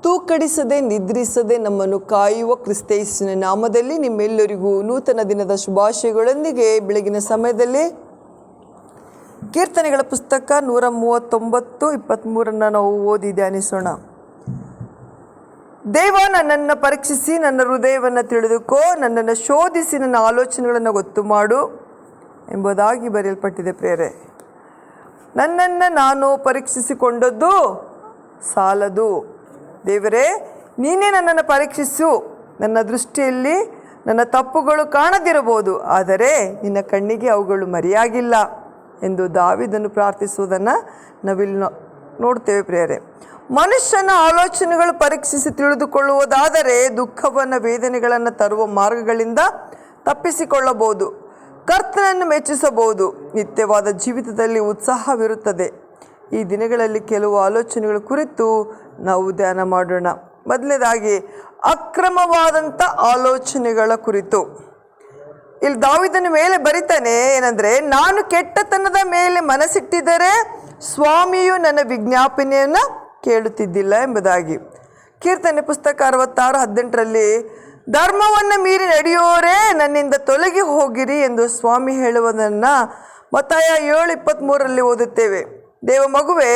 ತೂಕಡಿಸದೆ ನಿದ್ರಿಸದೆ ನಮ್ಮನ್ನು ಕಾಯುವ ಕ್ರಿಸ್ತೇಸಿನ ನಾಮದಲ್ಲಿ ನಿಮ್ಮೆಲ್ಲರಿಗೂ ನೂತನ ದಿನದ ಶುಭಾಶಯಗಳೊಂದಿಗೆ ಬೆಳಗಿನ ಸಮಯದಲ್ಲಿ ಕೀರ್ತನೆಗಳ ಪುಸ್ತಕ 139:23 ನಾವು ಓದಿ ಧ್ಯಾನಿಸೋಣ. ದೇವ, ನನ್ನನ್ನು ಪರೀಕ್ಷಿಸಿ ನನ್ನ ಹೃದಯವನ್ನು ತಿಳಿದುಕೋ, ನನ್ನನ್ನು ಶೋಧಿಸಿ ನನ್ನ ಆಲೋಚನೆಗಳನ್ನು ಗೊತ್ತು ಮಾಡು ಎಂಬುದಾಗಿ ಬರೆಯಲ್ಪಟ್ಟಿದೆ. ಪ್ರೇರೆ, ನನ್ನನ್ನು ನಾನು ಪರೀಕ್ಷಿಸಿಕೊಂಡದ್ದು ಸಾಲದು. ದೇವರೇ, ನೀನೇ ನನ್ನನ್ನು ಪರೀಕ್ಷಿಸು. ನನ್ನ ದೃಷ್ಟಿಯಲ್ಲಿ ನನ್ನ ತಪ್ಪುಗಳು ಕಾಣದಿರಬಹುದು, ಆದರೆ ನಿನ್ನ ಕಣ್ಣಿಗೆ ಅವುಗಳು ಮರೆಯಾಗಿಲ್ಲ ಎಂದು ದಾವೀದನು ಪ್ರಾರ್ಥಿಸುವುದನ್ನು ನಾವಿಲ್ಲಿ ನೋಡ್ತೇವೆ. ಪ್ರಿಯರೇ, ಮನುಷ್ಯನ ಆಲೋಚನೆಗಳು ಪರೀಕ್ಷಿಸಿ ತಿಳಿದುಕೊಳ್ಳುವುದಾದರೆ ದುಃಖವನ್ನು ವೇದನೆಗಳನ್ನು ತರುವ ಮಾರ್ಗಗಳಿಂದ ತಪ್ಪಿಸಿಕೊಳ್ಳಬಹುದು, ಕರ್ತನನ್ನು ಮೆಚ್ಚಿಸಬಹುದು, ನಿತ್ಯವಾದ ಜೀವಿತದಲ್ಲಿ ಉತ್ಸಾಹವಿರುತ್ತದೆ. ಈ ದಿನಗಳಲ್ಲಿ ಕೆಲವು ಆಲೋಚನೆಗಳ ಕುರಿತು ನಾವು ಧ್ಯಾನ ಮಾಡೋಣ. ಮೊದಲನೇದಾಗಿ ಅಕ್ರಮವಾದಂಥ ಆಲೋಚನೆಗಳ ಕುರಿತು. ಇಲ್ಲಿ ದಾವೀದನ ಮೇಲೆ ಬರಿತಾನೆ ಏನಂದರೆ, ನಾನು ಕೆಟ್ಟತನದ ಮೇಲೆ ಮನಸ್ಸಿಟ್ಟಿದ್ದರೆ ಸ್ವಾಮಿಯು ನನ್ನ ವಿಜ್ಞಾಪನೆಯನ್ನು ಕೇಳುತ್ತಿದ್ದಿಲ್ಲ ಎಂಬುದಾಗಿ. ಕೀರ್ತನೆ ಪುಸ್ತಕ 66:18 ಧರ್ಮವನ್ನು ಮೀರಿ ನಡೆಯೋರೇ ನನ್ನಿಂದ ತೊಲಗಿ ಹೋಗಿರಿ ಎಂದು ಸ್ವಾಮಿ ಹೇಳುವುದನ್ನು ಮತ್ತಾಯ 7:23 ಓದುತ್ತೇವೆ. ದೇವ ಮಗುವೆ,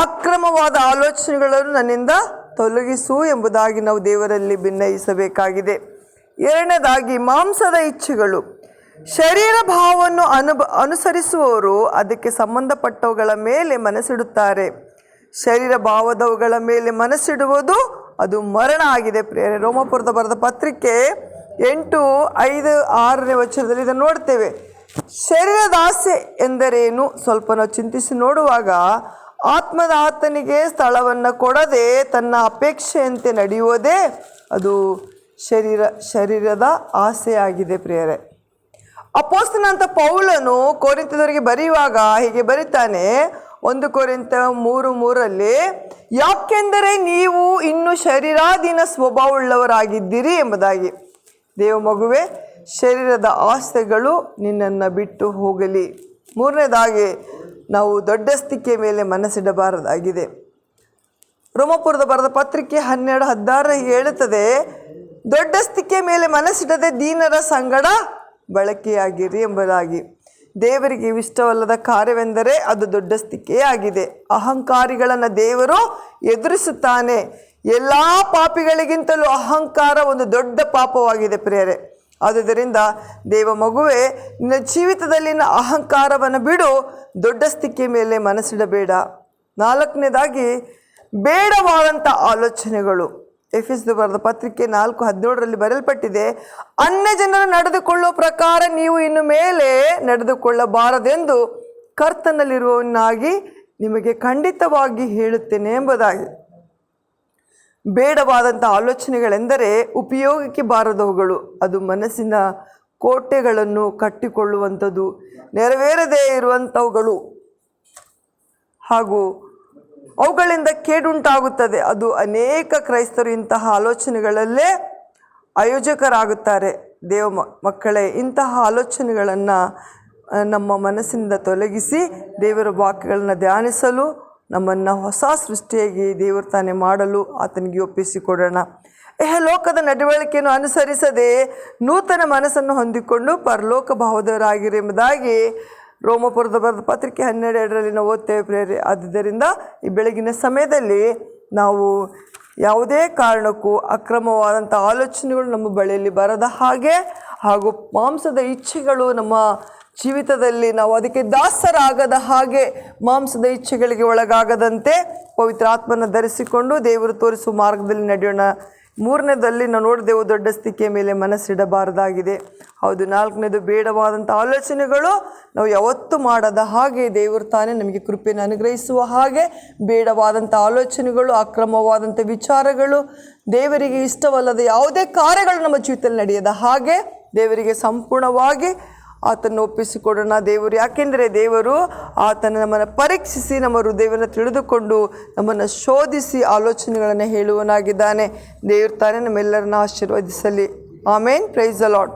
ಅಕ್ರಮವಾದ ಆಲೋಚನೆಗಳನ್ನು ನನ್ನಿಂದ ತೊಲಗಿಸು ಎಂಬುದಾಗಿ ನಾವು ದೇವರಲ್ಲಿ ಭಿನ್ನಯಿಸಬೇಕಾಗಿದೆ. ಎರಡನೇದಾಗಿ ಮಾಂಸದ ಇಚ್ಛೆಗಳು. ಶರೀರ ಭಾವವನ್ನು ಅನುಸರಿಸುವವರು ಅದಕ್ಕೆ ಸಂಬಂಧಪಟ್ಟವುಗಳ ಮೇಲೆ ಮನಸ್ಸಿಡುತ್ತಾರೆ. ಶರೀರ ಭಾವದವುಗಳ ಮೇಲೆ ಮನಸ್ಸಿಡುವುದು ಅದು ಮರಣ ಆಗಿದೆ. ಪ್ರೇರೆ, ರೋಮಾಪುರದ ಬರೆದ ಪತ್ರಿಕೆ 8:5-6 ಇದನ್ನು ನೋಡ್ತೇವೆ. ಶರೀರದ ಆಸೆ ಎಂದರೇನು ಸ್ವಲ್ಪ ನಾವು ಚಿಂತಿಸಿ ನೋಡುವಾಗ, ಆತ್ಮದ ಆತನಿಗೆ ಸ್ಥಳವನ್ನು ಕೊಡದೆ ತನ್ನ ಅಪೇಕ್ಷೆಯಂತೆ ನಡೆಯುವುದೇ ಅದು ಶರೀರದ ಆಸೆಯಾಗಿದೆ. ಪ್ರಿಯರೇ, ಅಪೊಸ್ತಲನಾದ ಪೌಲನು ಕೊರಿಂಥದವರಿಗೆ ಬರೆಯುವಾಗ ಹೀಗೆ ಬರೀತಾನೆ, 1 ಕೊರಿಂಥ 3:3 ಯಾಕೆಂದರೆ ನೀವು ಇನ್ನೂ ಶರೀರಾಧೀನ ಸ್ವಭಾವವುಳ್ಳವರಾಗಿದ್ದೀರಿ ಎಂಬುದಾಗಿ. ದೇವ ಮಗುವೆ, ಶರೀರದ ಆಸೆಗಳು ನಿನ್ನನ್ನು ಬಿಟ್ಟು ಹೋಗಲಿ. ಮೂರನೇದಾಗಿ ನಾವು ದೊಡ್ಡಸ್ತಿಕೆ ಮೇಲೆ ಮನಸ್ಸಿಡಬಾರದಾಗಿದೆ. ರೋಮಾಪುರದ ಬರೆದ ಪತ್ರಿಕೆ 12:16 ಹೇಳುತ್ತದೆ, ದೊಡ್ಡಸ್ತಿಕೆ ಮೇಲೆ ಮನಸ್ಸಿಡದೆ ದೀನರ ಸಂಗಡ ಬಳಕೆಯಾಗಿರಿ ಎಂಬುದಾಗಿ. ದೇವರಿಗೆ ಇಷ್ಟವಲ್ಲದ ಕಾರ್ಯವೆಂದರೆ ಅದು ದೊಡ್ಡಸ್ತಿಕೆ ಆಗಿದೆ. ಅಹಂಕಾರಿಗಳನ್ನು ದೇವರು ಎದುರಿಸುತ್ತಾನೆ. ಎಲ್ಲ ಪಾಪಿಗಳಿಗಿಂತಲೂ ಅಹಂಕಾರ ಒಂದು ದೊಡ್ಡ ಪಾಪವಾಗಿದೆ. ಪ್ರಿಯರೇ, ಆದುದರಿಂದ ದೇವ ಮಗುವೆ, ನಿನ್ನ ಜೀವಿತದಲ್ಲಿನ ಅಹಂಕಾರವನ್ನು ಬಿಡು, ದೊಡ್ಡಸ್ತಿಕೆ ಮೇಲೆ ಮನಸ್ಸಿಡಬೇಡ. ನಾಲ್ಕನೇದಾಗಿ ಬೇಡವಾದಂಥ ಆಲೋಚನೆಗಳು. ಎಫೆಸದ ಬರೆದ ಪತ್ರಿಕೆ 4:17 ಬರೆಯಲ್ಪಟ್ಟಿದೆ, ಅನ್ಯ ಜನರು ನಡೆದುಕೊಳ್ಳುವ ಪ್ರಕಾರ ನೀವು ಇನ್ನು ಮೇಲೆ ನಡೆದುಕೊಳ್ಳಬಾರದೆಂದು ಕರ್ತನಲ್ಲಿರುವವನಾಗಿ ನಿಮಗೆ ಖಂಡಿತವಾಗಿ ಹೇಳುತ್ತೇನೆ ಎಂಬುದಾಗಿ. ಬೇಡವಾದಂಥ ಆಲೋಚನೆಗಳೆಂದರೆ ಉಪಯೋಗಕ್ಕೆ ಬಾರದವುಗಳು. ಅದು ಮನಸ್ಸಿನ ಕೋಟೆಗಳನ್ನು ಕಟ್ಟಿಕೊಳ್ಳುವಂಥದ್ದು, ನೆರವೇರದೇ ಇರುವಂಥವುಗಳು, ಹಾಗೂ ಅವುಗಳಿಂದ ಕೇಡುಂಟಾಗುತ್ತದೆ. ಅದು ಅನೇಕ ಕ್ರೈಸ್ತರು ಇಂತಹ ಆಲೋಚನೆಗಳಲ್ಲೇ ಆಯೋಜಕರಾಗುತ್ತಾರೆ. ದೇವ ಮಕ್ಕಳೇ, ಇಂತಹ ಆಲೋಚನೆಗಳನ್ನು ನಮ್ಮ ಮನಸ್ಸಿನಿಂದ ತೊಲಗಿಸಿ ದೇವರ ವಾಕ್ಯಗಳನ್ನು ಧ್ಯಾನಿಸಲು, ನಮ್ಮನ್ನು ಹೊಸ ಸೃಷ್ಟಿಯಾಗಿ ದೇವರು ತಾನೇ ಮಾಡಲು ಆತನಿಗೆ ಒಪ್ಪಿಸಿಕೊಡೋಣ. ಲೋಕದ ನಡವಳಿಕೆಯನ್ನು ಅನುಸರಿಸದೆ ನೂತನ ಮನಸ್ಸನ್ನು ಹೊಂದಿಕೊಂಡು ಪರಲೋಕ ಭಾವದವರಾಗಿರಿ ಎಂಬುದಾಗಿ ರೋಮಾಪುರದ ಬರೆದ ಪತ್ರಿಕೆ 12:2 ನಾವು ಓದ್ತೇವೆ. ಪ್ರೇರೆ, ಆದ್ದರಿಂದ ಈ ಬೆಳಗಿನ ಸಮಯದಲ್ಲಿ ನಾವು ಯಾವುದೇ ಕಾರಣಕ್ಕೂ ಅಕ್ರಮವಾದಂಥ ಆಲೋಚನೆಗಳು ನಮ್ಮ ಬಳಿಯಲ್ಲಿ ಬರದ ಹಾಗೆ, ಹಾಗೂ ಮಾಂಸದ ಇಚ್ಛೆಗಳು ನಮ್ಮ ಜೀವಿತದಲ್ಲಿ ನಾವು ಅದಕ್ಕೆ ದಾಸರಾಗದ ಹಾಗೆ, ಮಾಂಸದ ಇಚ್ಛೆಗಳಿಗೆ ಒಳಗಾಗದಂತೆ ಪವಿತ್ರ ಆತ್ಮನ ಧರಿಸಿಕೊಂಡು ದೇವರು ತೋರಿಸುವ ಮಾರ್ಗದಲ್ಲಿ ನಡೆಯೋಣ. ಮೂರನೇದಲ್ಲಿ ನಾವು ನೋಡಿದೆವು, ದೊಡ್ಡಸ್ತಿಕೆಯ ಮೇಲೆ ಮನಸ್ಸಿಡಬಾರದಾಗಿದೆ. ಹೌದು. ನಾಲ್ಕನೇದು ಬೇಡವಾದಂಥ ಆಲೋಚನೆಗಳು ನಾವು ಯಾವತ್ತೂ ಮಾಡದ ಹಾಗೆ, ದೇವರು ತಾನೇ ನಮಗೆ ಕೃಪೆಯನ್ನು ಅನುಗ್ರಹಿಸುವ ಹಾಗೆ, ಬೇಡವಾದಂಥ ಆಲೋಚನೆಗಳು, ಅಕ್ರಮವಾದಂಥ ವಿಚಾರಗಳು, ದೇವರಿಗೆ ಇಷ್ಟವಲ್ಲದ ಯಾವುದೇ ಕಾರ್ಯಗಳು ನಮ್ಮ ಜೀವಿತದಲ್ಲಿ ನಡೆಯದ ಹಾಗೆ ದೇವರಿಗೆ ಸಂಪೂರ್ಣವಾಗಿ ಆತನ್ನು ಒಪ್ಪಿಸಿಕೊಡೋಣ. ದೇವರು, ಯಾಕೆಂದರೆ ದೇವರು ಆತನ ನಮ್ಮನ್ನು ಪರೀಕ್ಷಿಸಿ ನಮ್ಮ ಹೃದಯವನ್ನು ತಿಳಿದುಕೊಂಡು ನಮ್ಮನ್ನು ಶೋಧಿಸಿ ಆಲೋಚನೆಗಳನ್ನು ಹೇಳುವನಾಗಿದ್ದಾನೆ. ದೇವರು ತಾನೇ ನಮ್ಮೆಲ್ಲರನ್ನ ಆಶೀರ್ವದಿಸಲಿ. ಆಮೇನ್. Praise the lord.